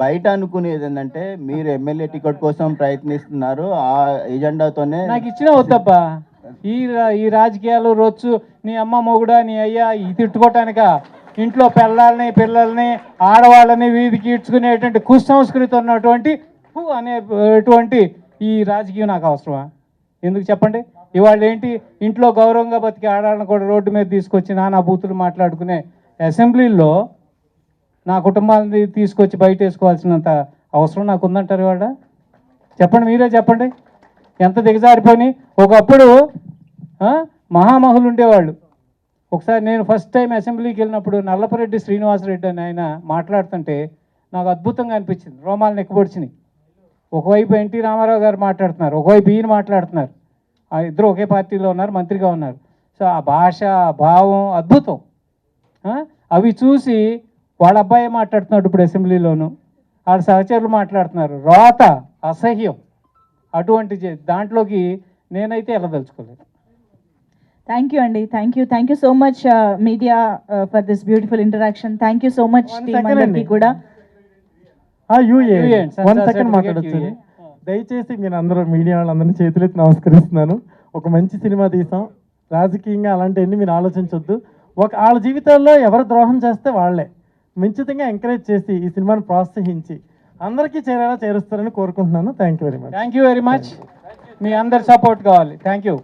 బయట అనుకునేది ఏంటంటే మీరు ఎమ్మెల్యే టికెట్ కోసం ప్రయత్నిస్తున్నారు, ఆ ఎజెండాతోనే. నాకు ఇచ్చిన వద్దబ్బా, ఈ రాజకీయాలు రొచ్చు నీ అమ్మ మొగుడా నీ అయ్యా ఇది తిట్టుకోవటానిక? ఇంట్లో పిల్లల్ని ఆడవాళ్ళని వీధికి ఈడ్చుకునేటువంటి కుసంస్కృతి ఉన్నటువంటి అనేటువంటి ఈ రాజకీయం నాకు అవసరమా? ఎందుకు చెప్పండి? ఇవాళ ఏంటి, ఇంట్లో గౌరవంగా బతికి ఆడాలని కూడా రోడ్డు మీద తీసుకొచ్చి నానా బూతులు మాట్లాడుకునే అసెంబ్లీలో నా కుటుంబాన్ని తీసుకొచ్చి బయట వేసుకోవాల్సినంత అవసరం నాకు ఉందంటారు ఇవాళ? చెప్పండి, మీరే చెప్పండి. ఎంత దిగజారిపోయి. ఒకప్పుడు మహామహులు ఉండేవాళ్ళు. ఒకసారి నేను ఫస్ట్ టైం అసెంబ్లీకి వెళ్ళినప్పుడు నల్లపరెడ్డి శ్రీనివాసరెడ్డి అని ఆయన మాట్లాడుతుంటే నాకు అద్భుతంగా అనిపించింది. రోమాలు నెక్కబొడిచినాయి. ఒకవైపు ఎన్టీ రామారావు గారు మాట్లాడుతున్నారు, ఒకవైపు ఈయన మాట్లాడుతున్నారు. ఆ ఇద్దరు ఒకే పార్టీలో ఉన్నారు, మంత్రిగా ఉన్నారు. సో ఆ భాష, భావం అద్భుతం. అవి చూసి వాళ్ళ అబ్బాయి మాట్లాడుతున్నాడు ఇప్పుడు అసెంబ్లీలోను, వాళ్ళ సహచరులు మాట్లాడుతున్నారు. రోత, అసహ్యం. అటువంటి దాంట్లోకి నేనైతే వెళ్ళదలుచుకోలేదు. థ్యాంక్ యూ అండి, thank you so much media for this beautiful interaction. Thank you so much team అందరికీ కూడా. మాట్లాడచ్చు. దయచేసి మీరు అందరూ మీడియా వాళ్ళందరినీ చేతులెత్తి నమస్కరిస్తున్నాను. ఒక మంచి సినిమా తీసాం, రాజకీయంగా అలాంటివన్నీ మీరు ఆలోచించొద్దు. వాళ్ళ జీవితాల్లో ఎవరు ద్రోహం చేస్తే వాళ్ళే మంచితంగా ఎంకరేజ్ చేసి ఈ సినిమాను ప్రోత్సహించి అందరికీ చేరేలా చేరుస్తారని కోరుకుంటున్నాను. Thank you very much. మీ అందరి సపోర్ట్ కావాలి. Thank you.